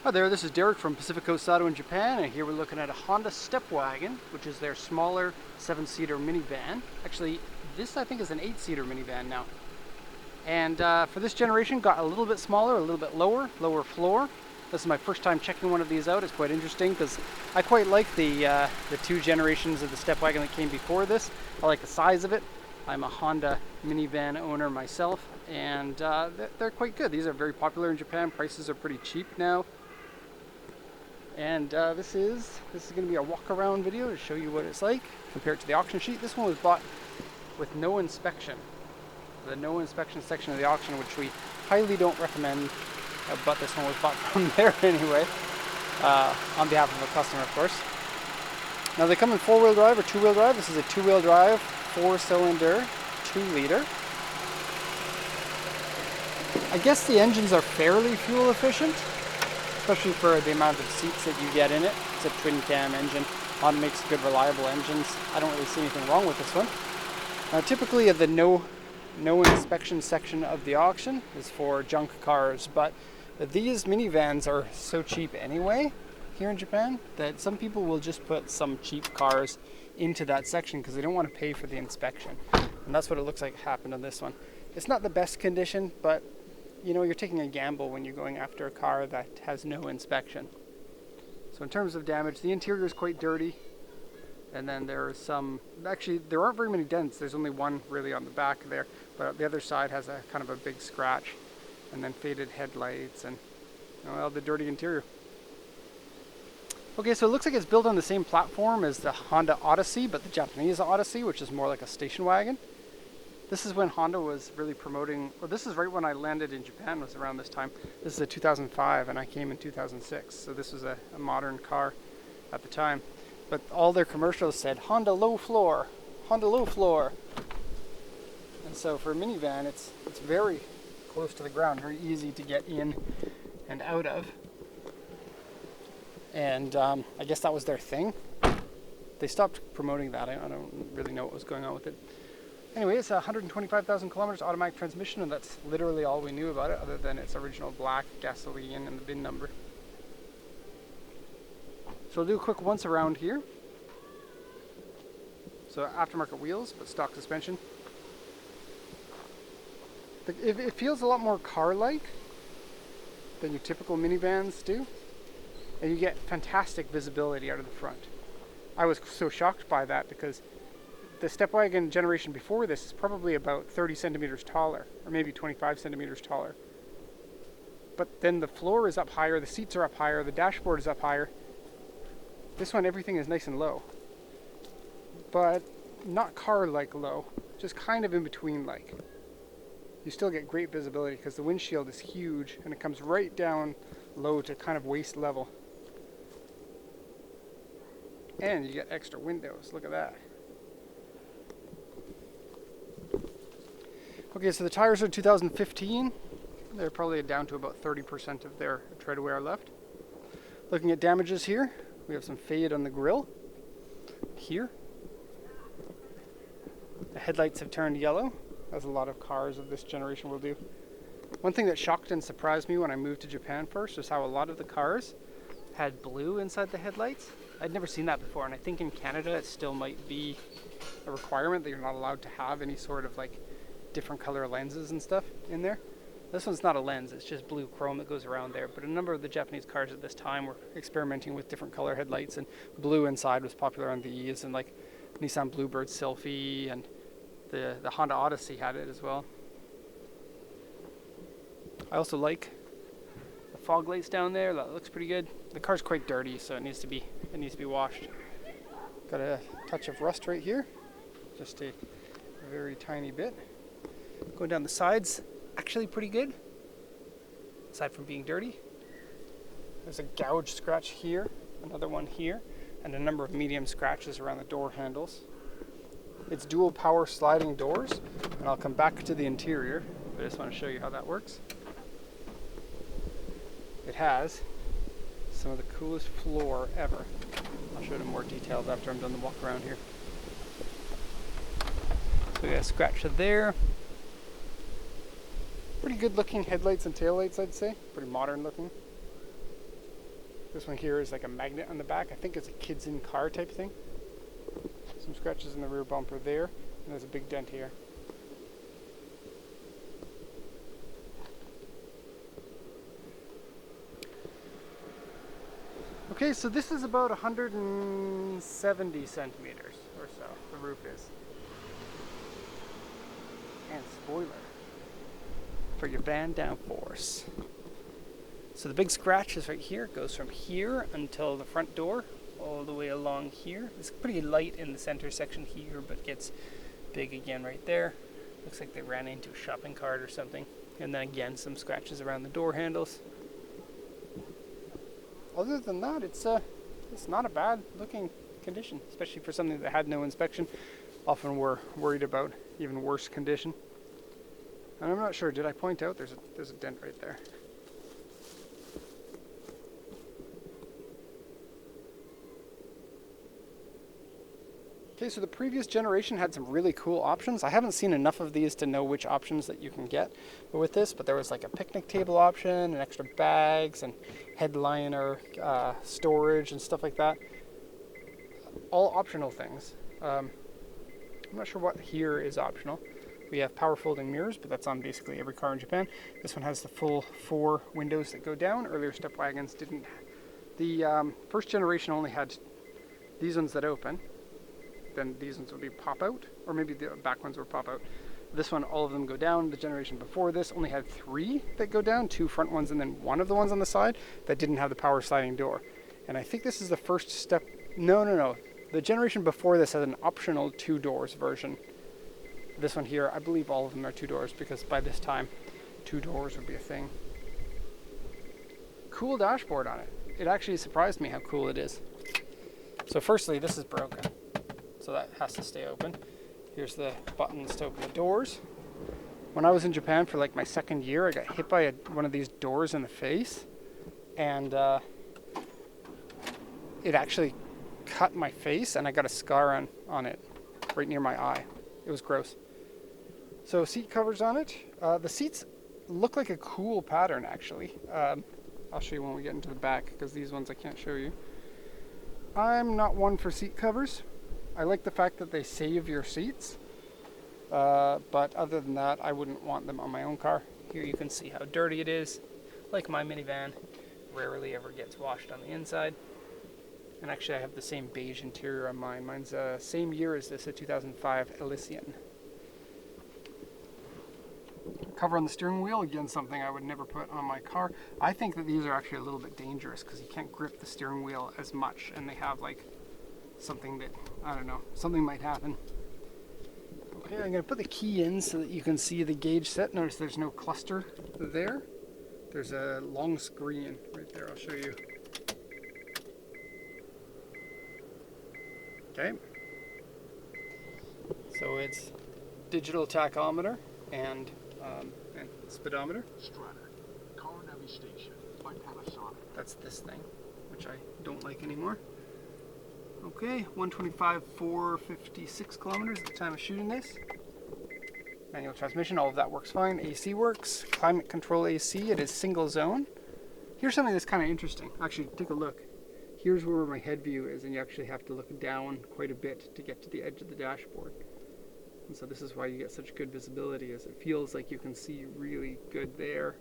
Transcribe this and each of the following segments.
Hi there, this is Derek from Pacific Coast Auto in Japan, and here we're looking at a Honda Stepwagon, which is their smaller 7-seater minivan. Actually, this I think is an 8-seater minivan now. And for this generation, got a little bit smaller, a little bit lower floor. This is my first time checking one of these out. It's quite interesting because I quite like the two generations of the Stepwagon that came before this. I like the size of it. I'm a Honda minivan owner myself, and they're quite good. These are very popular in Japan. Prices are pretty cheap now. And this is going to be a walk around video to show you what it's like compared to the auction sheet. This one was bought with no inspection. The no inspection section of the auction, which we highly don't recommend, but this one was bought from there anyway, on behalf of a customer, of course. Now they come in 4-wheel drive or 2-wheel drive. This is a 2-wheel drive, 4-cylinder, 2-liter. I guess the engines are fairly fuel efficient, especially for the amount of seats that you get in it. It's a twin cam engine. Honda makes good, reliable engines. I don't really see anything wrong with this one. Now, typically the no inspection section of the auction is for junk cars, but these minivans are so cheap anyway here in Japan that some people will just put some cheap cars into that section because they don't want to pay for the inspection. And that's what it looks like happened on this one. It's not the best condition, but you know, you're taking a gamble when you're going after a car that has no inspection. So in terms of damage, the interior is quite dirty. And then there are actually there aren't very many dents. There's only one really on the back there, but the other side has a kind of a big scratch. And then faded headlights and, well, the dirty interior. Okay, so it looks like it's built on the same platform as the Honda Odyssey, but the Japanese Odyssey, which is more like a station wagon. This is when Honda was really promoting, or this is right when I landed in Japan, was around this time. This is a 2005 and I came in 2006. So this was a modern car at the time. But all their commercials said, Honda low floor, Honda low floor. And so for a minivan, it's very close to the ground, very easy to get in and out of. And I guess that was their thing. They stopped promoting that. I don't really know what was going on with it. Anyway, it's 125,000 kilometers automatic transmission, and that's literally all we knew about it, other than its original black gasoline and the VIN number. So I'll do a quick once around here. So aftermarket wheels, but stock suspension. It feels a lot more car-like than your typical minivans do, and you get fantastic visibility out of the front. I was so shocked by that because the Stepwagon generation before this is probably about 30 centimeters taller, or maybe 25 centimeters taller. But then the floor is up higher, the seats are up higher, the dashboard is up higher. This one, everything is nice and low. But not car-like low, just kind of in between like. You still get great visibility because the windshield is huge and it comes right down low to kind of waist level. And you get extra windows, look at that. Okay, so the tires are 2015. They're probably down to about 30% of their tread wear left. Looking at damages here, we have some fade on the grille. Here. The headlights have turned yellow, as a lot of cars of this generation will do. One thing that shocked and surprised me when I moved to Japan first was how a lot of the cars had blue inside the headlights. I'd never seen that before, and I think in Canada it still might be a requirement that you're not allowed to have any sort of like different color lenses and stuff in there. This one's not a lens, it's just blue chrome that goes around there, but a number of the Japanese cars at this time were experimenting with different color headlights, and blue inside was popular on these, and like Nissan Bluebird Sylphy, and the Honda Odyssey had it as well. I also like the fog lights down there, that looks pretty good. The car's quite dirty, so it needs to be washed. Got a touch of rust right here, just a very tiny bit. Going down the sides, actually pretty good, aside from being dirty. There's a gouge scratch here, another one here, and a number of medium scratches around the door handles. It's dual power sliding doors, and I'll come back to the interior, but I just want to show you how that works. It has some of the coolest floor ever. I'll show you more details after I'm done the walk around here. So we got a scratch there. Pretty good looking headlights and taillights, I'd say. Pretty modern looking. This one here is like a magnet on the back. I think it's a kids in car type thing. Some scratches in the rear bumper there, and there's a big dent here. Okay, so this is about 170 centimeters or so, the roof is. And spoiler for your van downforce. So the big scratch is right here. It goes from here until the front door, all the way along here. It's pretty light in the center section here, but gets big again right there. Looks like they ran into a shopping cart or something. And then again, some scratches around the door handles. Other than that, it's not a bad looking condition, especially for something that had no inspection. Often we're worried about even worse condition. And I'm not sure, did I point out there's a dent right there? Okay, so the previous generation had some really cool options. I haven't seen enough of these to know which options that you can get with this, but there was like a picnic table option and extra bags and headliner storage and stuff like that. All optional things. I'm not sure what here is optional. We have power folding mirrors, but that's on basically every car in Japan. This one has the full 4 windows that go down. Earlier Stepwagons didn't. The first generation only had these ones that open. Then these ones would be pop out, or maybe the back ones would pop out. This one, all of them go down. The generation before this only had 3 that go down, 2 front ones, and then 1 of the ones on the side that didn't have the power sliding door. And I think this is the first step. No. The generation before this had an optional 2 doors version. This one here, I believe all of them are 2 doors because by this time, 2 doors would be a thing. Cool dashboard on it. It actually surprised me how cool it is. So firstly, this is broken. So that has to stay open. Here's the buttons to open the doors. When I was in Japan for like my 2nd year, I got hit by one of these doors in the face, and it actually cut my face, and I got a scar on it right near my eye. It was gross. So seat covers on it. The seats look like a cool pattern actually. I'll show you when we get into the back because these ones I can't show you. I'm not one for seat covers. I like the fact that they save your seats, but other than that, I wouldn't want them on my own car. Here you can see how dirty it is. Like my minivan, rarely ever gets washed on the inside. And actually I have the same beige interior on mine. Mine's same year as this, a 2005 Elysian. Cover on the steering wheel, again something I would never put on my car. I think that these are actually a little bit dangerous because you can't grip the steering wheel as much, and they have like something that, I don't know, something might happen. Okay, I'm going to put the key in so that you can see the gauge set. Notice there's no cluster there. There's a long screen right there, I'll show you. Okay. So it's digital tachometer and speedometer. Strata, car navigation by Panasonic. That's this thing, which I don't like anymore. Okay, 125, 456 kilometers at the time of shooting this. Manual transmission, all of that works fine. AC works. Climate control AC, it is single zone. Here's something that's kind of interesting. Actually, take a look. Here's where my head view is, and you actually have to look down quite a bit to get to the edge of the dashboard. And so this is why you get such good visibility, as it feels like you can see really good there.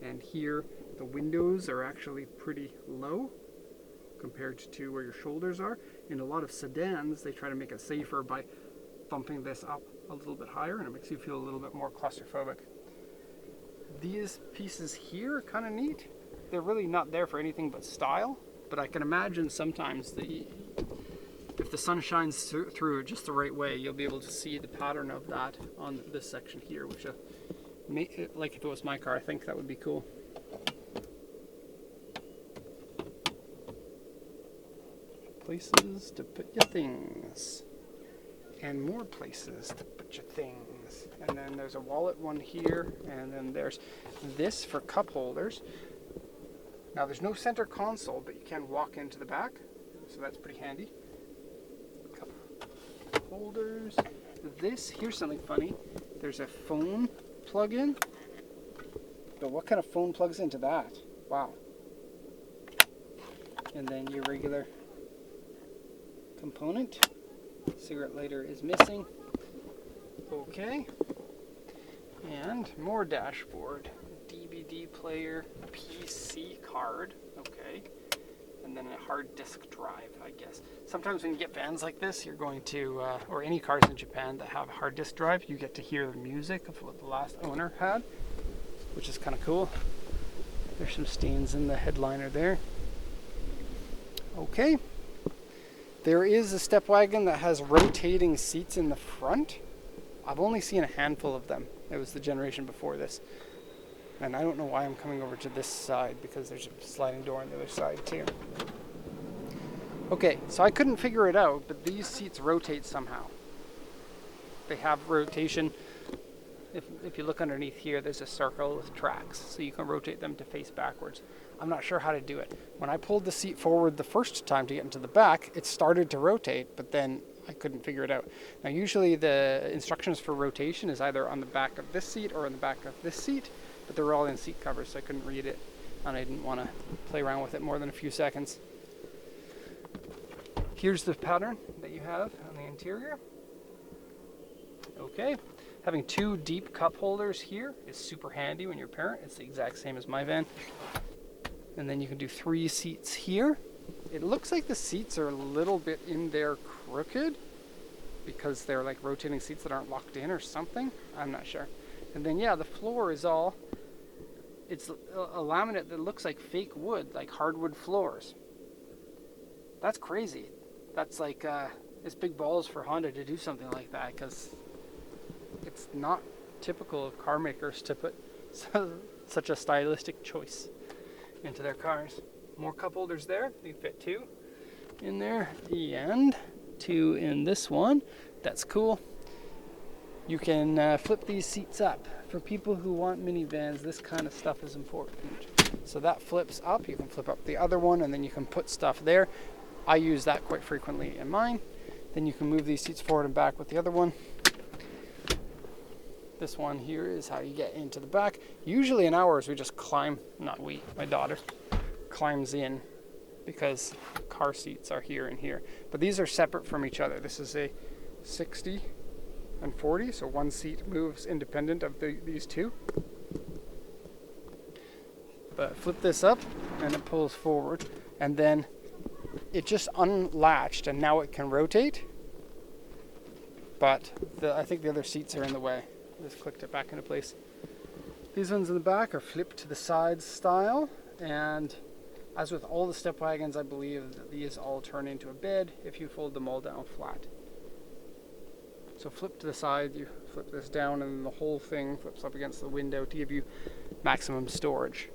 And here, the windows are actually pretty low compared to where your shoulders are. In a lot of sedans, they try to make it safer by bumping this up a little bit higher, and it makes you feel a little bit more claustrophobic. These pieces here are kind of neat. They're really not there for anything but style, but I can imagine sometimes if the sun shines through it just the right way, you'll be able to see the pattern of that on this section here, which like if it was my car, I think that would be cool. Places to put your things, and more places to put your things. And then there's a wallet one here, and then there's this for cup holders. Now there's no center console, but you can walk into the back, so that's pretty handy. Cup holders. Here's something funny. There's a phone plug-in, but what kind of phone plugs into that? Wow. And then your regular component. Cigarette lighter is missing. Okay. And more dashboard. DVD player, PC card. Okay. And then a hard disk drive, I guess. Sometimes when you get vans like this, you're going to, or any cars in Japan that have a hard disk drive, you get to hear the music of what the last owner had, which is kind of cool. There's some stains in the headliner there. Okay. There is a Stepwagon that has rotating seats in the front. I've only seen a handful of them. It was the generation before this. And I don't know why I'm coming over to this side, because there's a sliding door on the other side too. Okay, so I couldn't figure it out, but these seats rotate somehow. They have rotation. If you look underneath here, there's a circle with tracks, so you can rotate them to face backwards. I'm not sure how to do it. When I pulled the seat forward the first time to get into the back, it started to rotate, but then I couldn't figure it out. Now usually the instructions for rotation is either on the back of this seat or on the back of this seat, but they were all in seat covers, so I couldn't read it, and I didn't want to play around with it more than a few seconds. Here's the pattern that you have on the interior. Okay. Having two deep cup holders here is super handy when you're a parent. It's the exact same as my van. And then you can do 3 seats here. It looks like the seats are a little bit in there crooked because they're like rotating seats that aren't locked in or something. I'm not sure. And then yeah, the floor is all, it's a laminate that looks like fake wood, like hardwood floors. That's crazy. That's like, it's big balls for Honda to do something like that, because it's not typical of car makers to put such a stylistic choice into their cars. More cup holders there. You can fit 2 in there and 2 in this one. That's cool. You can flip these seats up. For people who want minivans, this kind of stuff is important. So that flips up. You can flip up the other one, and then you can put stuff there. I use that quite frequently in mine. Then you can move these seats forward and back with the other one. This one here is how you get into the back. Usually in ours, we just climb, not we, my daughter climbs in, because car seats are here and here. But these are separate from each other. This is a 60 and 40, so one seat moves independent of these two. But flip this up and it pulls forward, and then it just unlatched and now it can rotate. But I think the other seats are in the way. Just clicked it back into place. These ones in the back are flipped to the sides style, and as with all the Stepwagons, I believe that these all turn into a bed if you fold them all down flat. So flip to the side, you flip this down, and then the whole thing flips up against the window to give you maximum storage.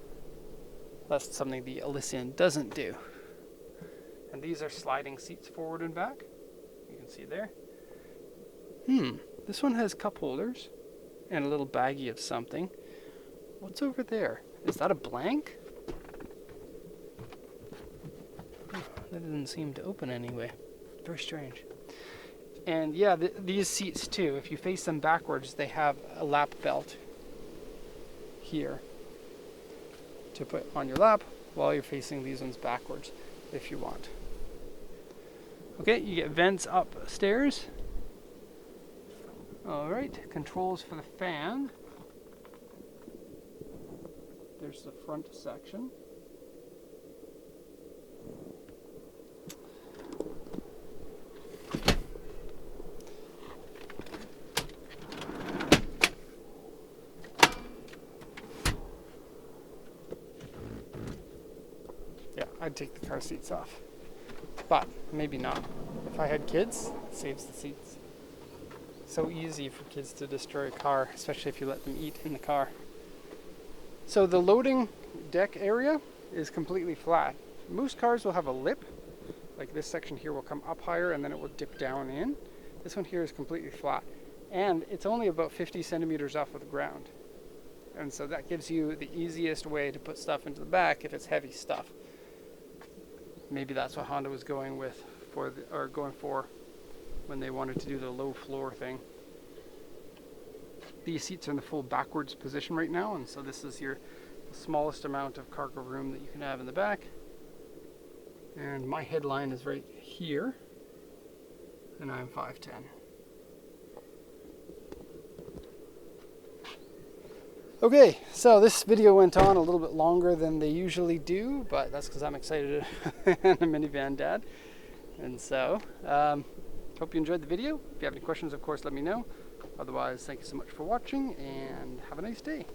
That's something the Elysian doesn't do. And these are sliding seats forward and back. You can see there. This one has cup holders and a little baggie of something. What's over there? Is that a blank? That didn't seem to open anyway. Very strange. And yeah, these seats too, if you face them backwards, they have a lap belt here to put on your lap while you're facing these ones backwards if you want. Okay, you get vents upstairs. Alright, controls for the fan. There's the front section. Yeah, I'd take the car seats off. But maybe not. If I had kids, it saves the seats. So easy for kids to destroy a car, especially if you let them eat in the car. So the loading deck area is completely flat. Most cars will have a lip, like this section here will come up higher and then it will dip down in. This one here is completely flat, and it's only about 50 centimeters off of the ground. And so that gives you the easiest way to put stuff into the back if it's heavy stuff. Maybe that's what Honda was going with going for when they wanted to do the low floor thing. These seats are in the full backwards position right now, and so this is the smallest amount of cargo room that you can have in the back. And my headline is right here, and I'm 5'10". Okay, so this video went on a little bit longer than they usually do, but that's because I'm excited and a minivan dad. And so, hope you enjoyed the video. If you have any questions, of course, let me know. Otherwise, thank you so much for watching, and have a nice day.